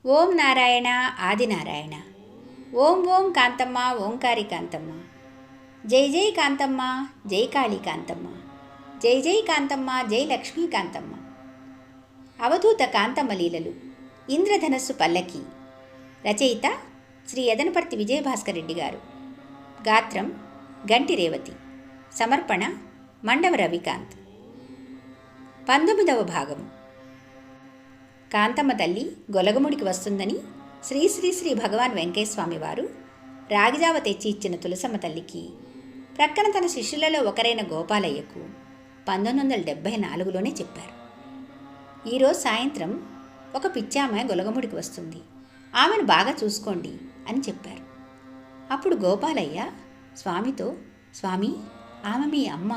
ఓం నారాయణ ఆదినారాయణ. ఓం ఓం కాంతమ్మ ఓంకారి కాంతమ్మ. జై జై కాంతమ్మ, జై కాళీ కాంతమ్మ, జై జై కాంతమ్మ, జై లక్ష్మీ కాంతమ్మ. అవధూత కాంతమ్మ లీలలు. ఇంద్రధనస్సు పల్లకి. రచయిత శ్రీ యదనపర్తి విజయభాస్కర్ రెడ్డి గారు. గాత్రం గంటి రేవతి. సమర్పణ మండవ రవికాంత్. 19వ భాగము. కాంతమ్మ తల్లి గొలగముడికి వస్తుందని శ్రీ శ్రీ శ్రీ భగవాన్ వెంకయ్యస్వామి వారు రాగిజావ తెచ్చి ఇచ్చిన తులసమ్మ తల్లికి, ప్రక్కన తన శిష్యులలో ఒకరైన గోపాలయ్యకు 1974లోనే చెప్పారు. ఈరోజు సాయంత్రం ఒక పిచ్చామె గొలగముడికి వస్తుంది, ఆమెను బాగా చూసుకోండి అని చెప్పారు. అప్పుడు గోపాలయ్య స్వామితో, స్వామి, ఆమె మీ అమ్మ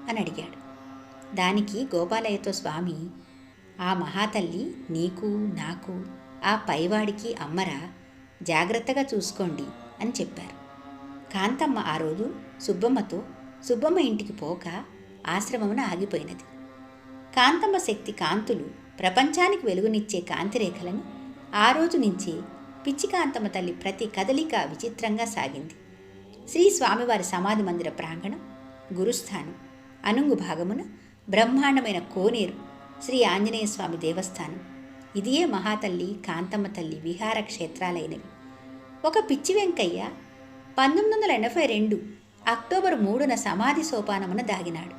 అని అడిగాడు. దానికి గోపాలయ్యతో స్వామి, ఆ మహాతల్లి నీకు నాకు ఆ పైవాడికి అమ్మరా, జాగ్రత్తగా చూసుకోండి అని చెప్పారు. కాంతమ్మ ఆ రోజు సుబ్బమ్మతో సుబ్బమ్మ ఇంటికి పోక ఆశ్రమమున ఆగిపోయినది. కాంతమ్మ శక్తి కాంతులు ప్రపంచానికి వెలుగునిచ్చే కాంతిరేఖలని ఆ రోజు నుంచే పిచ్చి కాంతమ్మ తల్లి ప్రతి కదలిక విచిత్రంగా సాగింది. శ్రీ స్వామివారి సమాధి మందిర ప్రాంగణం, గురుస్థానం, అనుంగు భాగమున బ్రహ్మాండమైన కోనేరు శ్రీ ఆంజనేయ స్వామి దేవస్థానం, ఇదియే మహాతల్లి కాంతమ్మ తల్లి విహార క్షేత్రాలైనవి. ఒక పిచ్చి వెంకయ్య 1982 అక్టోబర్ 3న సమాధి సోపానమున దాగినాడు.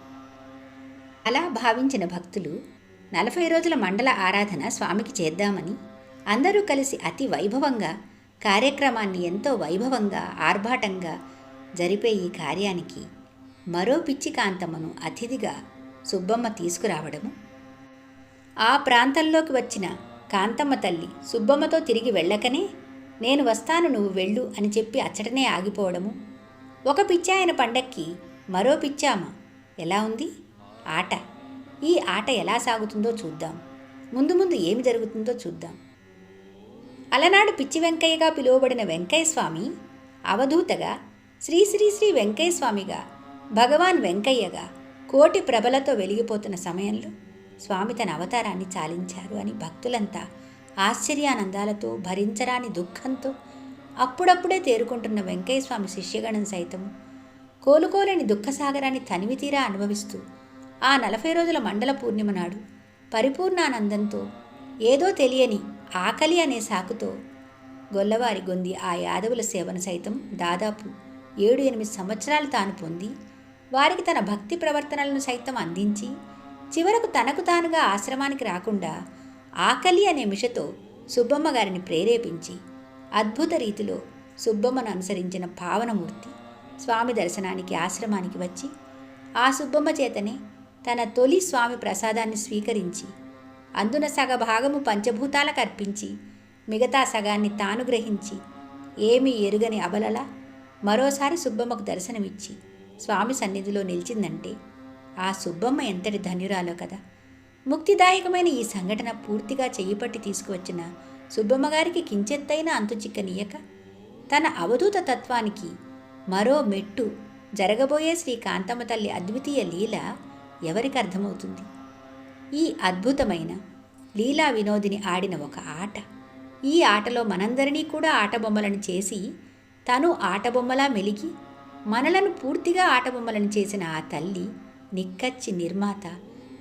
అలా భావించిన భక్తులు 40 రోజుల మండల ఆరాధన స్వామికి చేద్దామని అందరూ కలిసి అతి వైభవంగా కార్యక్రమాన్ని ఎంతో వైభవంగా ఆర్భాటంగా జరిపే ఈ కార్యానికి మరో పిచ్చి కాంతమ్మను అతిథిగా సుబ్బమ్మ తీసుకురావడము, ఆ ప్రాంతంలోకి వచ్చిన కాంతమ్మ తల్లి సుబ్బమ్మతో తిరిగి వెళ్ళకనే నేను వస్తాను నువ్వు వెళ్ళు అని చెప్పి అచ్చటనే ఆగిపోవడము, ఒక పిచ్చాయన పండక్కి మరో పిచ్చామ ఎలా ఉంది ఆట, ఈ ఆట ఎలా సాగుతుందో చూద్దాం, ముందు ముందు ఏమి జరుగుతుందో చూద్దాం. అలనాడు పిచ్చి వెంకయ్యగా పిలువబడిన వెంకయ్యస్వామి అవధూతగా శ్రీ శ్రీ శ్రీ వెంకయ్యస్వామిగా భగవాన్ వెంకయ్యగా కోటి ప్రభలతో వెలిగిపోతున్న సమయంలో స్వామి తన అవతారాన్ని చాలించారు అని భక్తులంతా ఆశ్చర్యానందాలతో భరించరాని దుఃఖంతో అప్పుడప్పుడే తేరుకుంటున్న వెంకయ్యస్వామి శిష్యగణం సైతం కోలుకోలేని దుఃఖసాగరాన్ని తనివితీరా అనుభవిస్తూ ఆ 40 రోజుల మండల పూర్ణిమ నాడు పరిపూర్ణానందంతో ఏదో తెలియని ఆకలి అనే సాకుతో గొల్లవారి గొంది ఆ యాదవుల సేవను సైతం దాదాపు 7-8 సంవత్సరాలు తాను పొంది వారికి తన భక్తి ప్రవర్తనలను సైతం అందించి చివరకు తనకు తానుగా ఆశ్రమానికి రాకుండా ఆకలి అనే మిషతో సుబ్బమ్మ గారిని ప్రేరేపించి అద్భుత రీతిలో సుబ్బమ్మను అనుసరించిన పావనమూర్తి స్వామి దర్శనానికి ఆశ్రమానికి వచ్చి ఆ సుబ్బమ్మ చేతనే తన తొలి స్వామి ప్రసాదాన్ని స్వీకరించి అందున సగభాగము పంచభూతాలకు అర్పించి మిగతా సగాన్ని తాను గ్రహించి ఏమీ ఎరుగని అబలలా మరోసారి సుబ్బమ్మకు దర్శనమిచ్చి స్వామి సన్నిధిలో నిలిచిందంటే ఆ సుబ్బమ్మ ఎంతటి ధన్యురాలో కదా. ముక్తిదాయకమైన ఈ సంఘటన పూర్తిగా చెయ్యిపట్టి తీసుకువచ్చిన సుబ్బమ్మ గారికి కించెత్తైన అంతుచిక్కనీయక తన అవధూత తత్వానికి మరో మెట్టు జరగబోయే శ్రీ కాంతమ్మ తల్లి అద్వితీయ లీల ఎవరికి అర్థమవుతుంది? ఈ అద్భుతమైన లీలా వినోదిని ఆడిన ఒక ఆట, ఈ ఆటలో మనందరినీ కూడా ఆటబొమ్మలను చేసి తను ఆటబొమ్మలా మెలిగి మనలను పూర్తిగా ఆటబొమ్మలను చేసిన ఆ తల్లి నిక్కచ్చి నిర్మాత,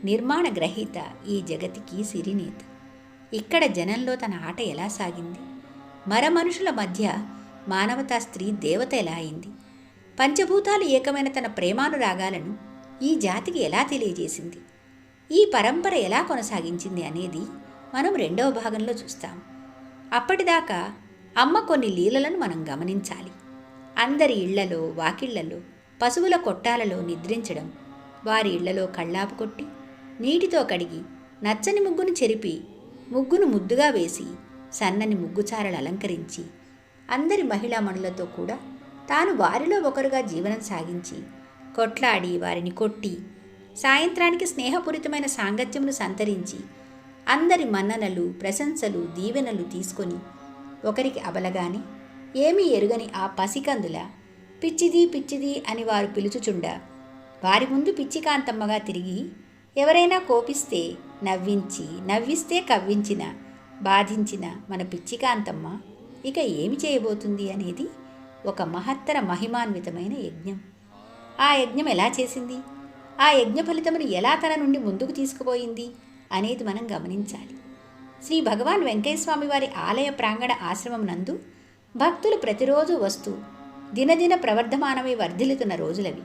నిర్మాణ గ్రహీత, ఈ జగతికి సిరినేత. ఇక్కడ జనంలో తన ఆట ఎలా సాగింది? మనుషుల మధ్య మానవతా స్త్రీ దేవత ఎలా అయింది? పంచభూతాలు ఏకమైన తన ప్రేమానురాగాలను ఈ జాతికి ఎలా తెలియజేసింది? ఈ పరంపర ఎలా కొనసాగించింది అనేది మనం 2వ భాగంలో చూస్తాం. అప్పటిదాకా అమ్మ కొన్ని లీలలను మనం గమనించాలి. అందరి ఇళ్లలో వాకిళ్లలో పశువుల కొట్టాలలో నిద్రించడం, వారి ఇళ్లలో కళ్ళాపు కొట్టి నీటితో కడిగి నచ్చని ముగ్గును చెరిపి ముగ్గును ముద్దుగా వేసి సన్నని ముగ్గుచారలు అలంకరించి అందరి మహిళామణులతో కూడా తాను వారిలో ఒకరుగా జీవనం సాగించి కొట్లాడి వారిని కొట్టి సాయంత్రానికి స్నేహపూరితమైన సాంగత్యమును సంతరించి అందరి మన్ననలు ప్రశంసలు దీవెనలు తీసుకొని ఒకరికి అబలగాని ఏమీ ఎరుగని ఆ పసికందుల పిచ్చిది పిచ్చిది అని వారు పిలుచుచుండా వారి ముందు పిచ్చి కాంతమ్మగా తిరిగి ఎవరైనా కోపిస్తే నవ్వించి, నవ్విస్తే కవ్వించిన బాధించిన మన పిచ్చికాంతమ్మ ఇక ఏమి చేయబోతుంది అనేది ఒక మహత్తర మహిమాన్వితమైన యజ్ఞం. ఆ యజ్ఞం ఎలా చేసింది, ఆ యజ్ఞ ఫలితమును ఎలా తన నుండి ముందుకు తీసుకుపోయింది అనేది మనం గమనించాలి. శ్రీ భగవాన్ వెంకయ్యస్వామి వారి ఆలయ ప్రాంగణ ఆశ్రమం నందు భక్తులు ప్రతిరోజు వస్తూ దినదిన ప్రవర్ధమానమై వర్ధిల్లుతున్న రోజులవి.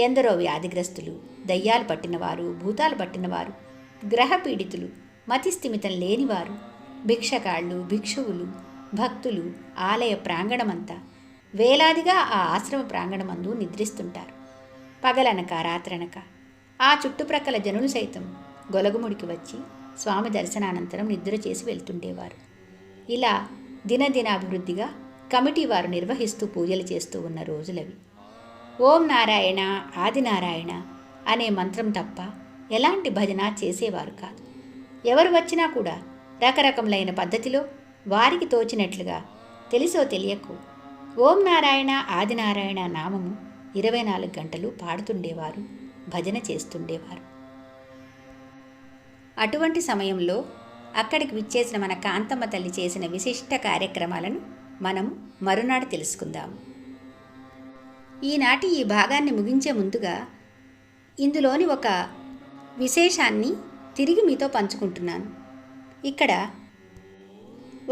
ఎందరో వ్యాధిగ్రస్తులు, దయ్యాలు పట్టినవారు, భూతాలు పట్టినవారు, గ్రహపీడితులు, మతిస్థిమితం లేనివారు, భిక్షకాళ్ళు, భిక్షువులు, భక్తులు ఆలయ ప్రాంగణమంతా వేలాదిగా ఆ ఆశ్రమ ప్రాంగణమందు నిద్రిస్తుంటారు. పగలనక రాత్రనక ఆ చుట్టుప్రక్కల జనులు సైతం గొలగముడికి వచ్చి స్వామి దర్శనానంతరం నిద్ర చేసి వెళ్తుండేవారు. ఇలా దినదినాభివృద్ధిగా కమిటీ వారు నిర్వహిస్తూ పూజలు చేస్తూ ఉన్న రోజులవి. ఓం నారాయణ ఆదినారాయణ అనే మంత్రం తప్ప ఎలాంటి భజన చేసేవారు కాదు. ఎవరు వచ్చినా కూడా రకరకములైన పద్ధతిలో వారికి తోచినట్లుగా తెలిసో తెలియకో ఓం నారాయణ ఆదినారాయణ నామము 24 గంటలు పాడుతుండేవారు, భజన చేస్తుండేవారు. అటువంటి సమయంలో అక్కడికి విచ్చేసిన మన కాంతమ్మ తల్లి చేసిన విశిష్ట కార్యక్రమాలను మనం మరునాడు తెలుసుకుందాము. ఈనాటి ఈ భాగాన్ని ముగించే ముందుగా ఇందులోని ఒక విశేషాన్ని తిరిగి మీతో పంచుకుంటున్నాను. ఇక్కడ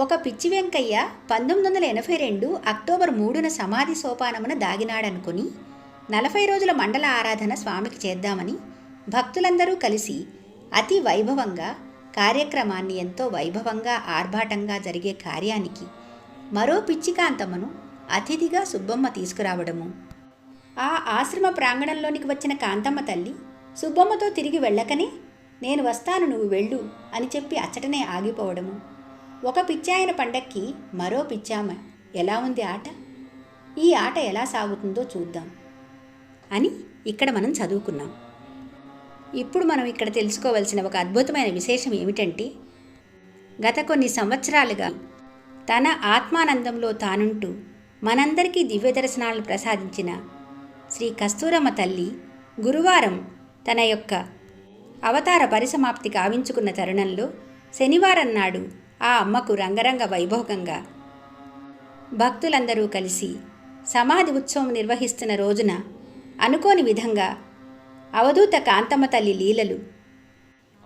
ఒక పిచ్చి వెంకయ్య 1982 అక్టోబర్ 3న సమాధి సోపానమున దాగినాడనుకుని 40 రోజుల మండల ఆరాధన స్వామికి చేద్దామని భక్తులందరూ కలిసి అతి వైభవంగా కార్యక్రమాన్ని ఎంతో వైభవంగా ఆర్భాటంగా జరిగే కార్యానికి మరో పిచ్చికాంతమ్మను అతిథిగా సుబ్బమ్మ తీసుకురావడము, ఆ ఆశ్రమ ప్రాంగణంలోనికి వచ్చిన కాంతమ్మ తల్లి సుబ్బమ్మతో తిరిగి వెళ్ళకనే నేను వస్తాను నువ్వు వెళ్ళు అని చెప్పి అచ్చటనే ఆగిపోవడము, ఒక పిచ్చాయన పండక్కి మరో పిచ్చామ ఎలా ఉంది ఆట, ఈ ఆట ఎలా సాగుతుందో చూద్దాం అని ఇక్కడ మనం చదువుకున్నాం. ఇప్పుడు మనం ఇక్కడ తెలుసుకోవలసిన ఒక అద్భుతమైన విశేషం ఏమిటంటే, గత కొన్ని సంవత్సరాలుగా తన ఆత్మానందంలో తానుంటూ మనందరికీ దివ్య దర్శనాలను ప్రసాదించిన శ్రీ కస్తూరమ్మ తల్లి గురువారం తన యొక్క అవతార పరిసమాప్తి కావించుకున్న తరుణంలో శనివారం నాడు ఆ అమ్మకు రంగరంగ వైభోగంగా భక్తులందరూ కలిసి సమాధి ఉత్సవం నిర్వహిస్తున్న రోజున అనుకోని విధంగా అవధూత కాంతమ్మ తల్లి లీలలు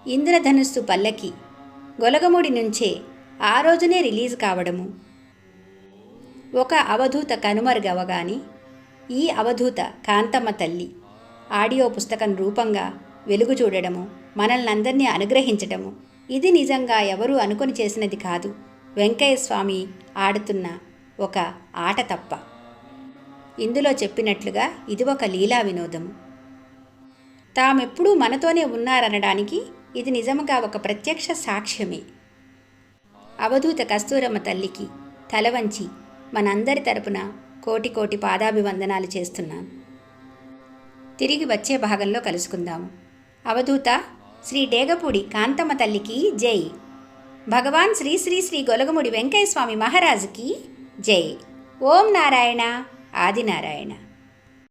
ఇంద్రధనుస్సు పల్లకి గొలగముడి నుంచే ఆ రోజునే రిలీజ్ కావడము, ఒక అవధూత కనుమరుగవగానే ఈ అవధూత కాంతమ్మ తల్లి ఆడియో పుస్తకం రూపంగా వెలుగు చూడడము, మనల్నందరినీ అనుగ్రహించడము, ఇది నిజంగా ఎవరూ అనుకొని చేసినది కాదు, వెంకయ్య స్వామి ఆడుతున్న ఒక ఆట తప్ప. ఇందులో చెప్పినట్లుగా ఇది ఒక లీలా వినోదము. తామెప్పుడూ మనతోనే ఉన్నారనడానికి ఇది నిజముగా ఒక ప్రత్యక్ష సాక్ష్యమే. అవధూత కస్తూరమ్మ తల్లికి తలవంచి మనందరి తరపున కోటి కోటి పాదాభివందనాలు చేస్తున్నాను. తిరిగి వచ్చే భాగంలో కలుసుకుందాము. అవధూత శ్రీ డేగపూడి కాంతమ్మ తల్లికి జై. భగవాన్ శ్రీ శ్రీ శ్రీ గొలగముడి వెంకయ్య స్వామి మహారాజుకి జై. ఓం నారాయణ ఆదినారాయణ.